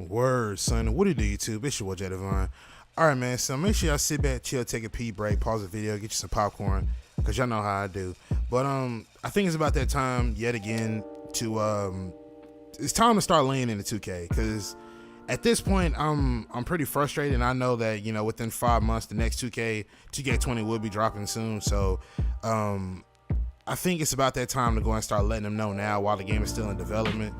Word, son. What do you do, YouTube? It's your boy, Jay Devon. Alright, man. So make sure y'all sit back, chill, take a pee break, pause the video, get you some popcorn, because y'all know how I do. But I think it's about that time, yet again, to it's time to start laying into 2K, because at this point, I'm pretty frustrated, and I know that, you know, within 5 months, the next 2K20 will be dropping soon. So I think it's about that time to go and start letting them know now, while the game is still in development,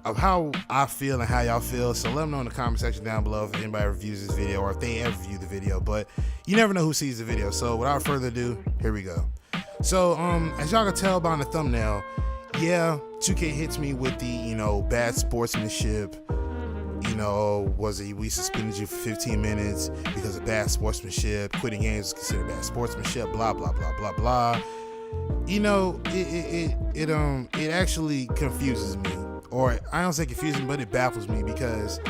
of how I feel and how y'all feel. So let them know in the comment section down below if anybody reviews this video or if they ever view the video. But you never know who sees the video. So without further ado, here we go. So as y'all can tell by the thumbnail, yeah, 2K hits me with the, you know, bad sportsmanship. You know, we suspended you for 15 minutes because of bad sportsmanship. Quitting games is considered bad sportsmanship. Blah blah blah blah blah. You know, it actually confuses me. Or I don't say confusing, but it baffles me, because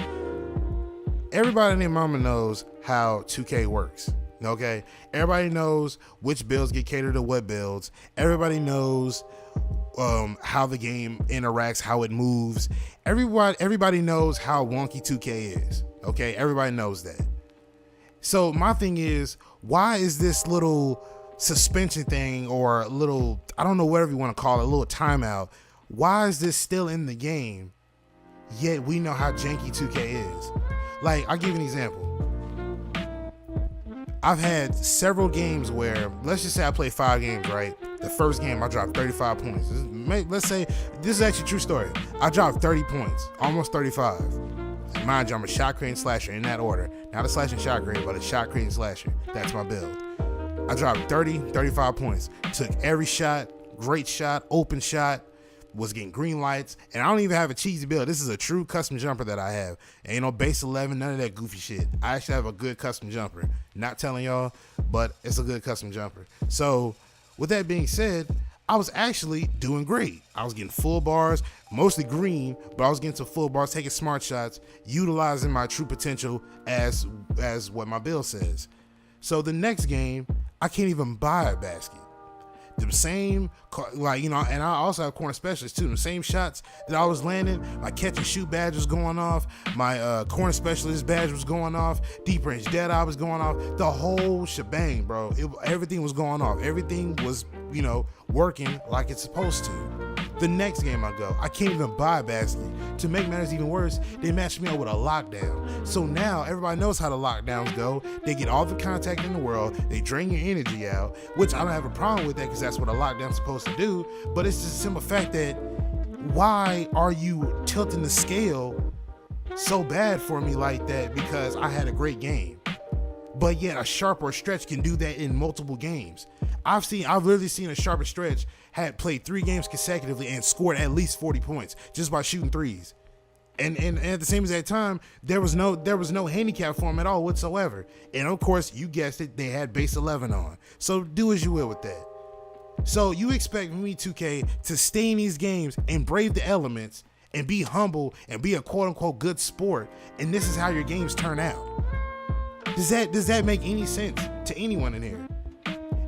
everybody and their mama knows how 2K works. Okay, everybody knows which builds get catered to what builds. Everybody knows how the game interacts, how it moves. Everybody knows how wonky 2K is. Okay, everybody knows that. So my thing is, why is this little suspension thing, or little, I don't know, whatever you want to call it, a little timeout, why is this still in the game, yet we know how janky 2K is? Like, I'll give you an example. I've had several games where, let's just say I played 5 games, right? The first game, I dropped 35 points. Let's say, this is actually a true story. I dropped 30 points, almost 35. Mind you, I'm a shot creating slasher in that order. Not a slashing shot creator, but a shot creating slasher. That's my build. I dropped 35 points. Took every shot, great shot, open shot, was getting green lights, and I don't even have a cheesy build. This is a true custom jumper that I have. Ain't no base 11, none of that goofy shit. I actually have a good custom jumper. Not telling y'all, but it's a good custom jumper. So with that being said, I was actually doing great. I was getting full bars, mostly green, but I was getting to full bars, taking smart shots, utilizing my true potential as what my build says. So the next game, I can't even buy a basket. The same, like, you know, and I also have corner specialists too. The same shots that I was landing, my catch and shoot badge was going off, my corner specialist badge was going off, deep range dead eye was going off, the whole shebang, bro. Everything was going off. Everything was, you know, working like it's supposed to. The next game I go, I can't even buy a basket. To make matters even worse, they matched me up with a lockdown. So now everybody knows how the lockdowns go. They get all the contact in the world, they drain your energy out, which I don't have a problem with that, because that's what a lockdown's supposed to do. But it's just a simple fact that, why are you tilting the scale so bad for me like that because I had a great game? But yet a sharper stretch can do that in multiple games. I've literally seen a sharper stretch had played 3 games consecutively and scored at least 40 points just by shooting threes. And at the same exact time, there was no handicap for him at all whatsoever. And of course, you guessed it, they had base 11 on. So do as you will with that. So you expect me, 2K, to stay in these games and brave the elements and be humble and be a quote unquote good sport, and this is how your games turn out? Does that make any sense to anyone in here?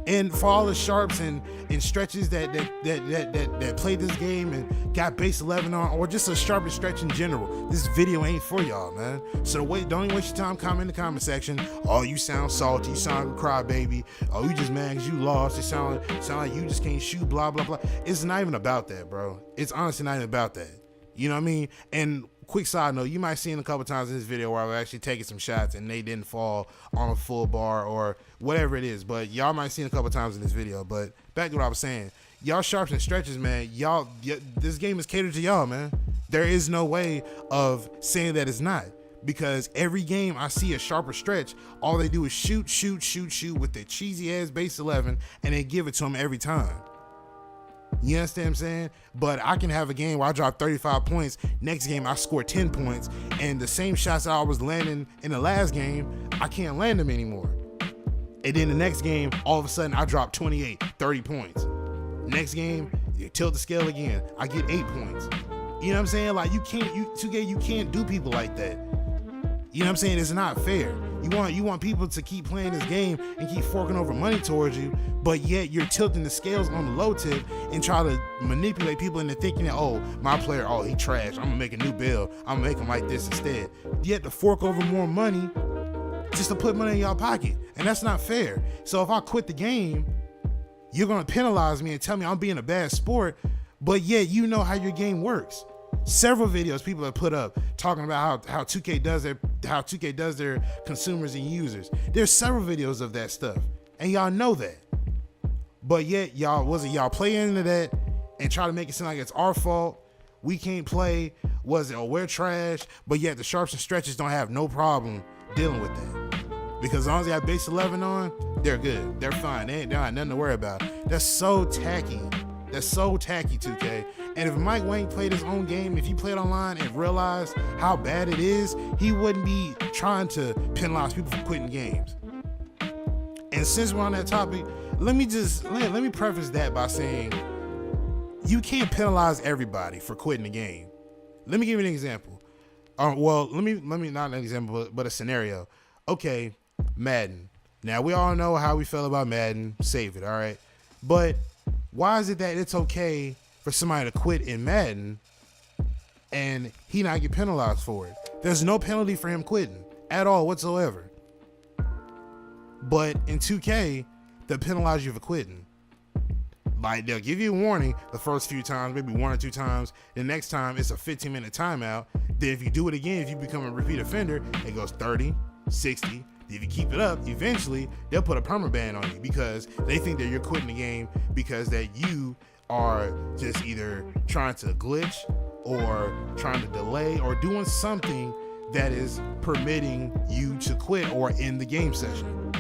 And for all the sharps and stretches that played this game and got base 11 on, or just a sharper stretch in general, this video ain't for y'all, man. So don't even waste your time commenting in the comment section. Oh, you sound salty, you sound like a crybaby. Oh, you just mad because you lost. It sound like you just can't shoot, blah, blah, blah. It's not even about that, bro. It's honestly not even about that. You know what I mean? And quick side note, you might see in a couple times in this video where I've actually taken some shots and they didn't fall on a full bar or whatever it is, but y'all might see a couple times in this video. But back to what I was saying, y'all sharps and stretches, man, this game is catered to y'all, man. There is no way of saying that it's not, because every game I see a sharper stretch, all they do is shoot with the cheesy ass base 11, and they give it to them every time. You understand what I'm saying? But I can have a game where I drop 35 points, next game I score 10 points, and the same shots that I was landing in the last game, I can't land them anymore. And then the next game, all of a sudden I drop 28, 30 points. Next game, you tilt the scale again, I get 8 points. You know what I'm saying? Like, you can't do people like that. You know what I'm saying? It's not fair. You want people to keep playing this game and keep forking over money towards you, but yet you're tilting the scales on the low tip and try to manipulate people into thinking that, oh, my player, oh, he trash. I'm gonna make a new build. I'm gonna make him like this instead. Yet to fork over more money just to put money in y'all pocket. And that's not fair. So if I quit the game, you're gonna penalize me and tell me I'm being a bad sport, but yet you know how your game works. Several videos people have put up talking about how 2K does their consumers and users. There's several videos of that stuff, and y'all know that. But yet y'all play into that and try to make it seem like it's our fault. We can't play. We're trash. But yet the sharps and stretches don't have no problem dealing with that, because as long as they have base 11 on, they're good. They're fine. They got nothing to worry about. That's so tacky. That's so tacky, 2K. And if Mike Wang played his own game, if he played online and realized how bad it is, he wouldn't be trying to penalize people for quitting games. And since we're on that topic, let me preface that by saying you can't penalize everybody for quitting the game. Let me give you an example. Let me not an example, but a scenario. Okay, Madden. Now we all know how we feel about Madden. Save it, all right? But why is it that it's okay for somebody to quit in Madden and he not get penalized for it? There's no penalty for him quitting at all whatsoever. But in 2K, they'll penalize you for quitting. Like, they'll give you a warning the first few times, maybe 1 or 2 times. The next time it's a 15-minute timeout. Then if you do it again, if you become a repeat offender, it goes 30, 60. If you keep it up, eventually they'll put a permaban on you because they think that you're quitting the game because that you are just either trying to glitch or trying to delay or doing something that is permitting you to quit or end the game session.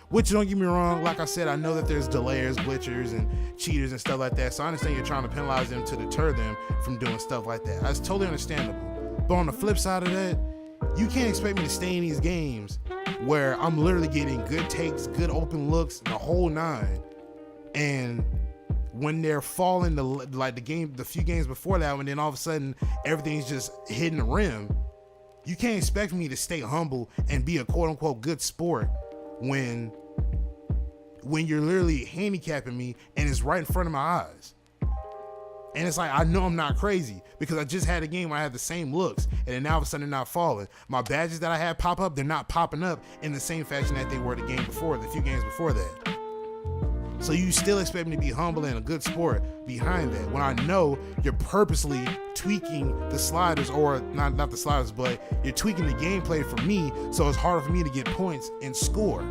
Which, don't get me wrong, like I said, I know that there's delayers, glitchers, and cheaters and stuff like that, so I understand you're trying to penalize them to deter them from doing stuff like that. That's totally understandable. But on the flip side of that, you can't expect me to stay in these games where I'm literally getting good takes, good open looks, the whole nine, and when they're falling the few games before that, and then all of a sudden everything's just hitting the rim, you can't expect me to stay humble and be a quote-unquote good sport when you're literally handicapping me and it's right in front of my eyes. And it's like, I know I'm not crazy because I just had a game where I had the same looks and then now all of a sudden they're not falling. My badges that I had pop up, they're not popping up in the same fashion that they were the few games before that. So you still expect me to be humble and a good sport behind that when I know you're purposely tweaking the sliders, or not the sliders, but you're tweaking the gameplay for me so it's harder for me to get points and score,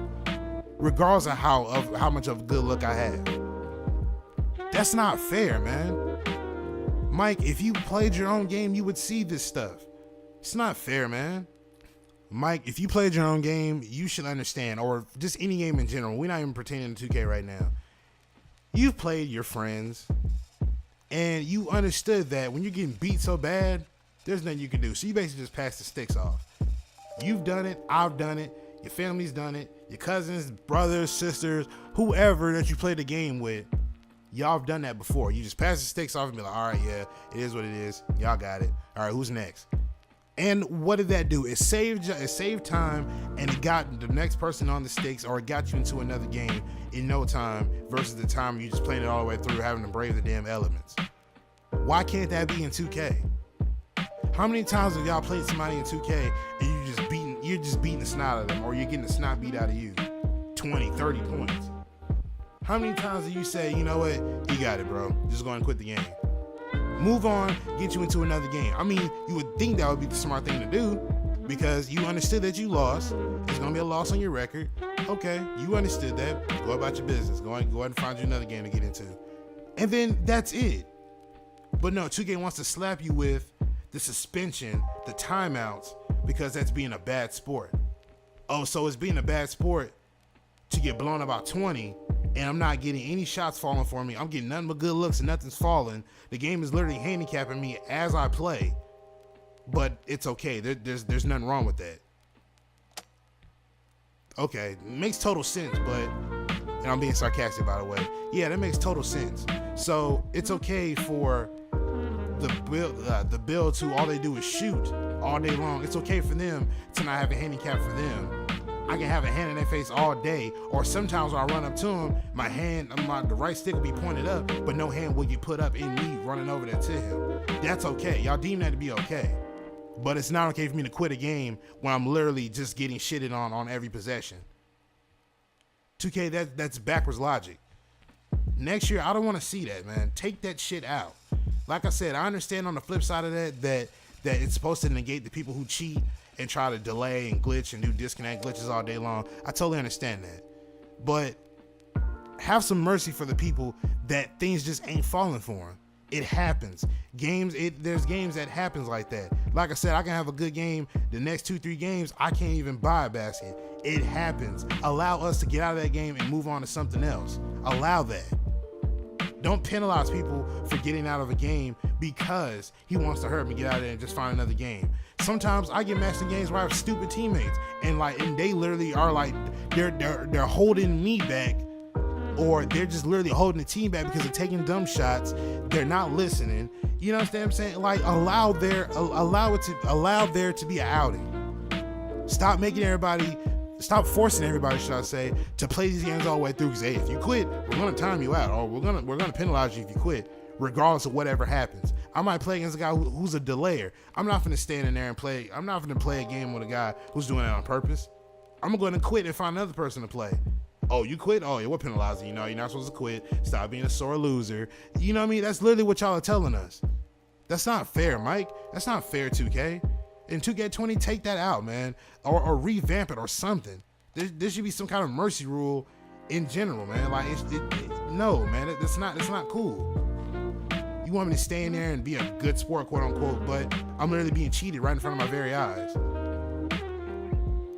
regardless of how much of a good look I have. That's not fair, man. Mike, if you played your own game, you would see this stuff. It's not fair, man. Mike, if you played your own game, you should understand, or just any game in general. We're not even pertaining to 2K right now. You've played your friends, and you understood that when you're getting beat so bad, there's nothing you can do. So you basically just pass the sticks off. You've done it. I've done it. Your family's done it. Your cousins, brothers, sisters, whoever that you played the game with, y'all have done that before. You just pass the sticks off and be like, all right, yeah, it is what it is. Y'all got it. All right, who's next? And what did that do? It saved time, and it got the next person on the sticks, or it got you into another game in no time versus the time you just playing it all the way through, having to brave the damn elements. Why can't that be in 2K? How many times have y'all played somebody in 2K and you're just beating the snot out of them, or you're getting the snot beat out of you? 20, 30 points. How many times do you say, you know what, you got it, bro, just go ahead and quit the game? Move on, get you into another game. I mean, you would think that would be the smart thing to do because you understood that you lost. There's going to be a loss on your record. Okay, you understood that. Go about your business. Go ahead and find you another game to get into. And then that's it. But no, 2K wants to slap you with the suspension, the timeouts, because that's being a bad sport. Oh, so it's being a bad sport to get blown about 20, and I'm not getting any shots falling for me. I'm getting nothing but good looks and nothing's falling. The game is literally handicapping me as I play, but it's okay. There's nothing wrong with that. Okay, it makes total sense, but, and I'm being sarcastic by the way. Yeah, that makes total sense. So it's okay for the builds who all they do is shoot all day long. It's okay for them to not have a handicap for them. I can have a hand in their face all day, or sometimes when I run up to them, the right stick will be pointed up, but no hand will get put up in me running over there to him. That's okay. Y'all deem that to be okay. But it's not okay for me to quit a game when I'm literally just getting shitted on every possession. 2K, that's backwards logic. Next year, I don't want to see that, man. Take that shit out. Like I said, I understand on the flip side of that it's supposed to negate the people who cheat and try to delay and glitch and do disconnect glitches all day long. I totally understand that. But have some mercy for the people that things just ain't falling for them. It happens. There's games that happens like that. Like I said, I can have a good game. The next 2-3 games, I can't even buy a basket. It happens. Allow us to get out of that game and move on to something else. Allow that. Don't penalize people for getting out of a game because he wants to hurt me, get out of there and just find another game. Sometimes I get matched in games where I have stupid teammates and they literally are like they're holding me back, or they're just literally holding the team back because they're taking dumb shots. They're not listening. You know what I'm saying? Like allow there to be an outing. Stop forcing everybody, should I say, to play these games all the way through. Because hey, if you quit, we're gonna time you out, or we're gonna penalize you if you quit, regardless of whatever happens. I might play against a guy who's a delayer. I'm not gonna stand in there and play. I'm not gonna play a game with a guy who's doing it on purpose. I'm gonna quit and find another person to play. Oh, you quit? Oh, yeah, we're penalizing you. No, you're not supposed to quit. Stop being a sore loser. You know what I mean? That's literally what y'all are telling us. That's not fair, Mike. That's not fair, 2K. In 2K20, take that out, man, or revamp it or something. There should be some kind of mercy rule in general, man. Like, no, man, that's not cool. You want me to stay in there and be a good sport, quote unquote, but I'm literally being cheated right in front of my very eyes.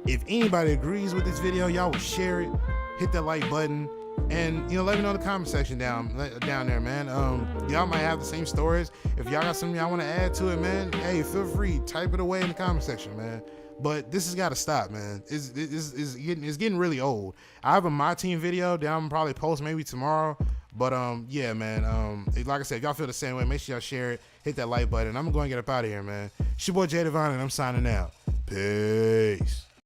If anybody agrees with this video, y'all will share it, hit that like button, and let me know in the comment section down there, man. Y'all might have the same stories. If y'all got something y'all want to add to it, man, hey, feel free, type it away in the comment section, man. But this has got to stop, man. It's getting really old. I have a My Team video that I'm probably post maybe tomorrow. But yeah, man. Like I said, if y'all feel the same way, make sure y'all share it, hit that like button. I'm going to get up out of here, man. It's your boy Jay Devon, and I'm signing out. Peace.